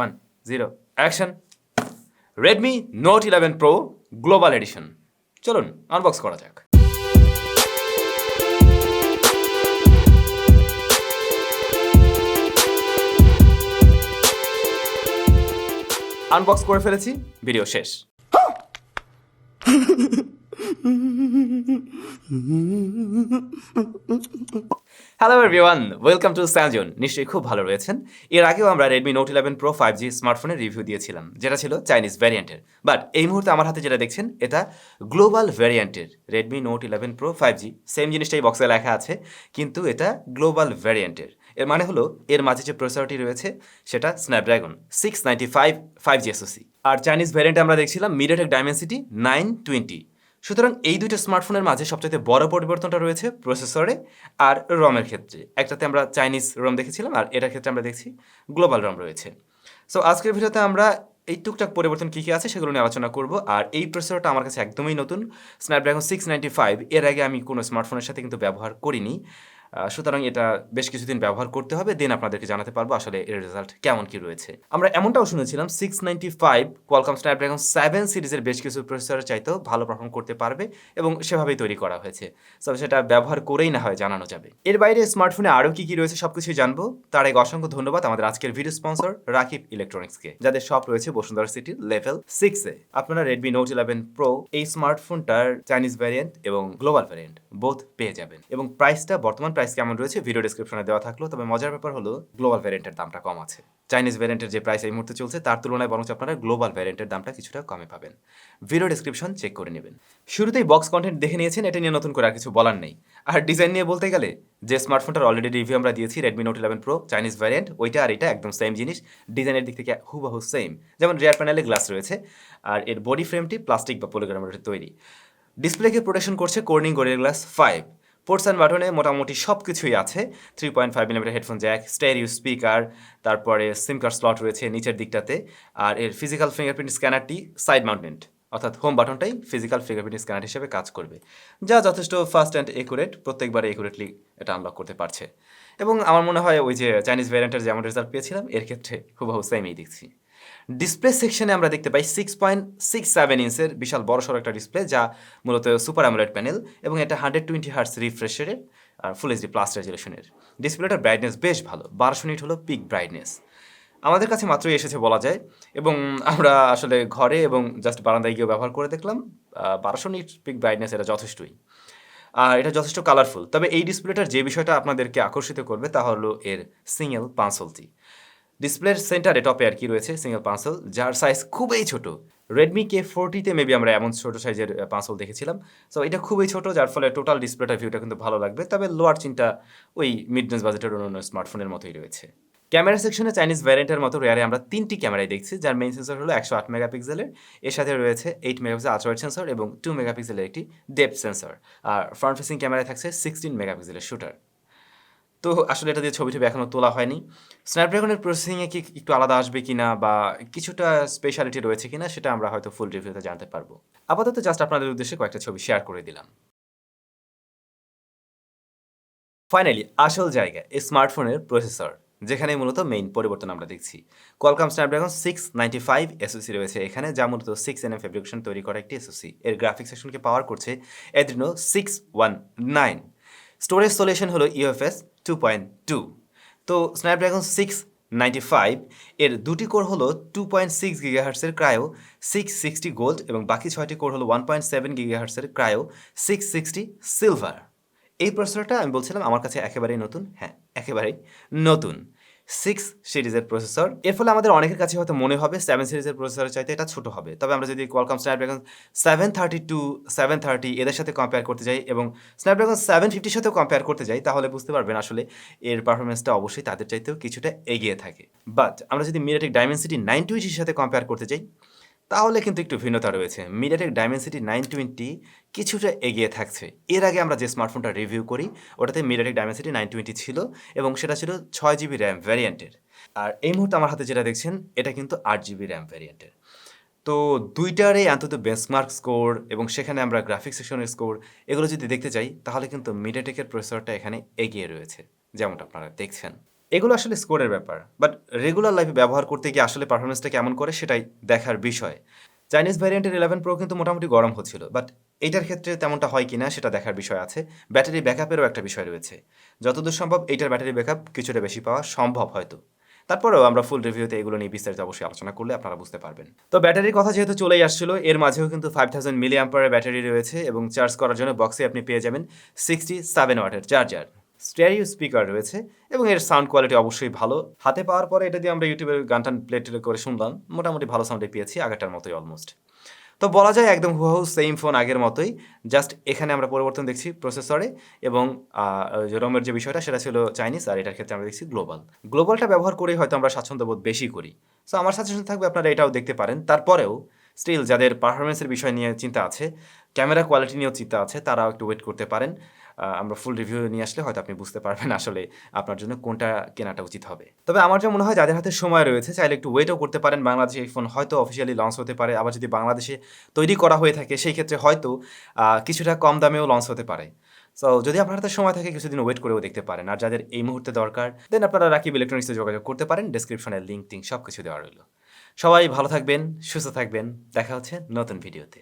1 0 action. Redmi Note 11 pro global addition. চলুন unbox করা যাক। আনবক্স করে ফেলেছি, ভিডিও শেষ। Hello everyone, welcome to SamZone। নিশ্চয়ই খুব ভালো রয়েছেন। এর আগেও আমরা রেডমি নোট 11 প্রো 5G স্মার্টফোনের রিভিউ দিয়েছিলাম, যেটা ছিল চাইনিজ ভ্যারিয়েন্টের। বাট এই মুহূর্তে আমার হাতে যেটা দেখছেন, এটা গ্লোবাল ভ্যারিয়েন্টের Redmi Note 11 Pro 5G। Same জিনিসটাই বক্সে লেখা আছে, কিন্তু এটা গ্লোবাল ভ্যারিয়েন্টের। এর মানে হলো এর মাঝে যে প্রসেসরটি রয়েছে সেটা স্ন্যাপড্রাগন 695 5G SoC। আর চাইনিজ ভ্যারিয়েন্টে আমরা দেখছিলাম মিডিয়াটেক ডাইমেনসিটি 920। সুতরাং এই দুইটা স্মার্টফোনের মাঝে সবচেয়ে বড় পরিবর্তনটা রয়েছে প্রসেসরে আর রমের ক্ষেত্রে। একটাতে আমরা চাইনিজ রম দেখেছিলাম, আর এটার ক্ষেত্রে আমরা দেখছি গ্লোবাল রম রয়েছে। সো আজকের ভিডিওতে আমরা এই টুকটাক পরিবর্তন কী কী আছে সেগুলো নিয়ে আলোচনা করব। আর এই প্রসেসরটা আমার কাছে একদমই নতুন, স্ন্যাপড্রাগন 695। এর আগে আমি কোনো স্মার্টফোনের সাথে কিন্তু ব্যবহার করিনি, সুতরাং এটা বেশ কিছুদিন ব্যবহার করতে হবে, দেন আপনাদেরকে জানাতে পারবো আসলে এর রেজাল্ট কেমন কি রয়েছে। আমরা এমনটাও শুনেছিলাম 695 কোয়ালকম স্ন্যাপড্রাগন 7 সিরিজের বেশ কিছু প্রসেসরের চাইতেও ভালো পারফর্ম করতে পারবে, এবং সেভাবেই তৈরি করা হয়েছে। সো সেটা ব্যবহার করেই না হয় জানানো যাবে। এর বাইরে স্মার্টফোনে আরও কী কী রয়েছে সব কিছুই জানবো। তার আগে অসংখ্য ধন্যবাদ আমাদের আজকের ভিডিও স্পন্সর রাকিব ইলেকট্রনিক্সকে, যাদের শপ রয়েছে বসুন্ধরা সিটির লেভেল 6-এ। আপনারা রেডমি নোট 11 প্রো এই স্মার্টফোনটার চাইনিজ ভ্যারিয়েন্ট এবং গ্লোবাল ভ্যারিয়েন্ট বোথ পেয়ে যাবেন, এবং প্রাইসটা বর্তমান প্রাইস কেমন রয়েছে ভিডিও ডেসক্রিপশনে দেওয়া থাকলো। তবে মজার ব্যাপার হলো গ্লোবাল ভ্যারিয়েন্টের দামটা কম আছে। চাইনিজ ভ্যারিয়েন্টের যে প্রাইস এই মুহূর্তে চলছে তার তুলনায় বরং আপনারা গ্লোবাল ভ্যারিয়েন্টের দামটা কিছুটা কমে পাবেন। ভিডিও ডেসক্রিপশন চেক করে নেবেন। শুরুতেই বক্স কন্টেন্ট দেখে নিয়েছেন, এটা নিয়ে নতুন করে আর কিছু বলার নেই। আর ডিজাইন নিয়ে বলতে গেলে যে স্মার্টফোনটার অলরেডি রিভিউ আমরা দিয়েছি Redmi Note 11 pro Chinese variant, ওইটা আর এটা একদম সেম জিনিস। ডিজাইনের দিক থেকে হুবহু সেম, যেমন রিয়ার প্যানেলে গ্লাস রয়েছে, আর এর বডি ফ্রেমটি প্লাস্টিক বা পলিগ্রামের তৈরি। ডিসপ্লেকে প্রোটেকশন করছে Corning gorilla glass 5। Ports and বাটনে মোটামুটি সব কিছুই আছে। 3.5mm headphone Jack, stereo speaker, তারপরে সিম কার্ড স্লট রয়েছে নিচের দিকটাতে। আর এর ফিজিক্যাল ফিঙ্গারপ্রিন্ট স্ক্যানারটি সাইড মাউন্টেড, অর্থাৎ হোম বাটনটাই ফিজিক্যাল ফিঙ্গারপ্রিন্ট স্ক্যানার হিসেবে কাজ করবে, যা যথেষ্ট ফাস্ট অ্যান্ড একুরেট। প্রত্যেকবারে একুরেটলি এটা আনলক করতে পারছে, এবং আমার মনে হয় ওই যে চাইনিজ ভ্যারিয়েন্টের যেমন রেজাল্ট পেয়েছিলাম এর ক্ষেত্রে হুবহু সেমই দেখছি। ডিসপ্লে সেকশনে আমরা দেখতে পাই 6.67 ইঞ্চের বিশাল বড়সড় একটা ডিসপ্লে, যা মূলত সুপার অ্যামোলেড প্যানেল, এবং এটা 120 হার্টজ রিফ্রেশের আর ফুল এইচডি প্লাস রেজুলেশনের। ডিসপ্লেটার ব্রাইটনেস বেশ ভালো, 1200 নিট হলো পিক ব্রাইটনেস। আমাদের কাছে মাত্রই এসেছে বলা যায়, এবং আমরা আসলে ঘরে এবং জাস্ট বারান্দায় গিয়েও ব্যবহার করে দেখলাম। 1200 নিট পিক ব্রাইটনেস এটা যথেষ্টই, আর এটা যথেষ্ট কালারফুল। তবে এই ডিসপ্লেটার যে বিষয়টা আপনাদেরকে আকর্ষিত করবে তা হলো এর সিঙ্গেল পানসোলটি। ডিসপ্লের সেন্টারে টপে আর কি রয়েছে সিঙ্গেল পানসোল, যার সাইজ খুবই ছোট। রেডমি K40-তে মেবি আমরা এমন ছোট সাইজের পানসোল দেখেছিলাম। সো এটা খুবই ছোট, যার ফলে টোটাল ডিসপ্লেটার ভিউটা কিন্তু ভালো লাগবে। তবে লোয়ার চিনটা ওই মিড রেঞ্জ বাজেটের অন্য স্মার্টফোনের মতোই রয়েছে। ক্যামেরা সেকশনে চাইনিজ ভ্যারিয়েন্টের মতো রেয়ারে আমরা 3টি ক্যামেরাই দেখছি, যার মেইন সেন্সর হলো 108 মেগাপিক্সেলের। এর সাথে রয়েছে 8 মেগাপিক্সেল আল্ট্রা ওয়াইড সেন্সর এবং 2 মেগাপিক্সেলের একটি ডেপথ সেন্সর। আর ফ্রন্ট ফেসিং ক্যামেরায় থাকছে 16 মেগাপিক্সেলের শুটার। তো আসলে এটা দিয়ে ছবি এখনও তোলা হয়নি। স্ন্যাপড্রাগনের প্রসেসিংয়ে কি একটু আলাদা আসবে কিনা বা কিছুটা স্পেশালিটি রয়েছে কিনা সেটা আমরা হয়তো ফুল রিভিউতে জানতে পারবো। আপাতত জাস্ট আপনাদের উদ্দেশ্যে কয়েকটা ছবি শেয়ার করে দিলাম। ফাইনালি আসল জায়গা এই স্মার্টফোনের প্রসেসর, যেখানে মূলত মেইন পরিবর্তন আমরা দেখছি। কোয়ালকম স্ন্যাপড্রাগন 695 SoC রয়েছে এখানে, যা মূলত 6nm ফেব্রিকেশন তৈরি করা একটি SoC। এর গ্রাফিক্স সেকশনকে পাওয়ার করছে Adreno 619। স্টোরেজ সলিউশন হলো UFS 2.2। তো স্ন্যাপড্রাগন 695 এর দুটি কোর হলো 2.6 গিগাহার্টসের ক্রায়ো 660 গোল্ড, এবং বাকি 6টি কোর হলো 1.7 গিগাহার্টসের ক্রায়ো 660 সিলভার। এই প্রসেসরটা আমি বলছিলাম আমার কাছে একেবারেই নতুন। হ্যাঁ, একেবারেই নতুন 6 সিরিজের প্রসেসর। এর ফলে আমাদের অনেকের কাছে হয়তো মনে হবে 7 সিরিজের প্রসেসরের চাইতে এটা ছোট হবে। তবে আমরা যদি কোয়ালকম স্ন্যাপড্রাগন 732, 730 এদের সাথে কম্পেয়ার করতে যাই এবং স্ন্যাপড্রাগন 750-র সাথেও কম্পেয়ার করতে যাই, তাহলে বুঝতে পারবেন আসলে এর পারফরমেন্সটা অবশ্যই তাদের চাইতেও কিছুটা এগিয়ে থাকে। বাট আমরা যদি মিডিয়াটেক ডাইমেনসিটি 920-র সাথে কম্পেয়ার করতে যাই, তাহলে কিন্তু একটু ভিন্নতা রয়েছে। মিডিয়াটেক ডাইমেনসিটি 920 কিছুটা এগিয়ে থাকছে। এর আগে আমরা যে স্মার্টফোনটা রিভিউ করি ওটাতে মিডিয়াটেক ডাইমেনসিটি 920 ছিল, এবং সেটা ছিল 6GB র্যাম ভ্যারিয়েন্টের। আর এই মুহূর্তে আমার হাতে যেটা দেখছেন এটা কিন্তু 8GB র্যাম ভ্যারিয়েন্টের। তো দুইটারই অন্তত বেঞ্চমার্ক স্কোর এবং সেখানে আমরা গ্রাফিক্স সেকশনের স্কোর এগুলো যদি দেখতে চাই, তাহলে কিন্তু মিডিয়াটেকের প্রসেসরটা এখানে এগিয়ে রয়েছে, যেমনটা আপনারা দেখছেন। এগুলো আসলে স্কোরের ব্যাপার। বাট রেগুলার লাইফে ব্যবহার করতে গিয়ে আসলে পারফরম্যান্সটা কেমন করে সেটাই দেখার বিষয়। চাইনিজ ভ্যারিয়েন্টের 11 Pro কিন্তু মোটামুটি গরম হচ্ছিল। বাট এইটার ক্ষেত্রে তেমনটা হয় কিনা সেটা দেখার বিষয় আছে। ব্যাটারি ব্যাকআপেরও একটা বিষয় রয়েছে। যতদূর সম্ভব এইটার ব্যাটারি ব্যাকআপ কিছুটা বেশি পাওয়া সম্ভব হয়তো। তারপরেও আমরা ফুল রিভিউতে এগুলো নিয়ে বিস্তারিত অবশ্যই আলোচনা করলে আপনারা বুঝতে পারবেন। তো ব্যাটারির কথা যেহেতু চলেই আসছিল, এর মাঝেও কিন্তু 5000 মিলিঅ্যাম্পিয়ারের ব্যাটারি রয়েছে এবং চার্জ করার জন্য বক্সে আপনি পেয়ে যাবেন 67 ওয়াটের চার্জার। স্টেরিও স্পিকার রয়েছে এবং এর সাউন্ড কোয়ালিটি অবশ্যই ভালো। হাতে পাওয়ার পরে এটা দিয়ে আমরা ইউটিউবের গান-টান প্লে করে শুনলাম। মোটামুটি ভালো সাউন্ডই পেয়েছি, আগেরটার মতোই অলমোস্ট। তো বলা যায় একদম হুবহু সেইম ফোন আগের মতোই। জাস্ট এখানে আমরা পরিবর্তন দেখছি প্রসেসরে এবং যে রমের যে বিষয়টা সেটা ছিল চাইনিজ আর এটার ক্ষেত্রে আমরা দেখছি গ্লোবাল। গ্লোবালটা ব্যবহার করেই হয়তো আমরা স্বাচ্ছন্দ্যবোধ বেশি করি। সো আমার সাজেশন থাকবে আপনারা এটাও দেখতে পারেন। তারপরেও স্টিল যাদের পারফরম্যান্সের বিষয় নিয়ে চিন্তা আছে, ক্যামেরা কোয়ালিটি নিয়েও চিন্তা আছে, তারাও একটু ওয়েট করতে পারেন। আমরা ফুল রিভিউ নিয়ে আসলে হয়তো আপনি বুঝতে পারবেন আসলে আপনার জন্য কোনটা কেনাটা উচিত হবে। তবে আমার যা মনে হয় যাদের হাতে সময় রয়েছে চাইলে একটু ওয়েটও করতে পারেন। বাংলাদেশে এই ফোন হয়তো অফিসিয়ালি লঞ্চ হতে পারে। আবার যদি বাংলাদেশে তৈরি করা হয়ে থাকে সেই ক্ষেত্রে হয়তো কিছুটা কম দামেও লঞ্চ হতে পারে। সো যদি আপনার হাতে সময় থাকে কিছুদিন ওয়েট করেও দেখতে পারেন। আর যাদের এই মুহূর্তে দরকার দেন আপনারা রাকিব ইলেকট্রনিক্সে যোগাযোগ করতে পারেন। ডেসক্রিপশনে লিংক টিংক সবকিছু দেওয়া রইল। সবাই ভালো থাকবেন, সুস্থ থাকবেন। দেখা হচ্ছে নতুন ভিডিওতে।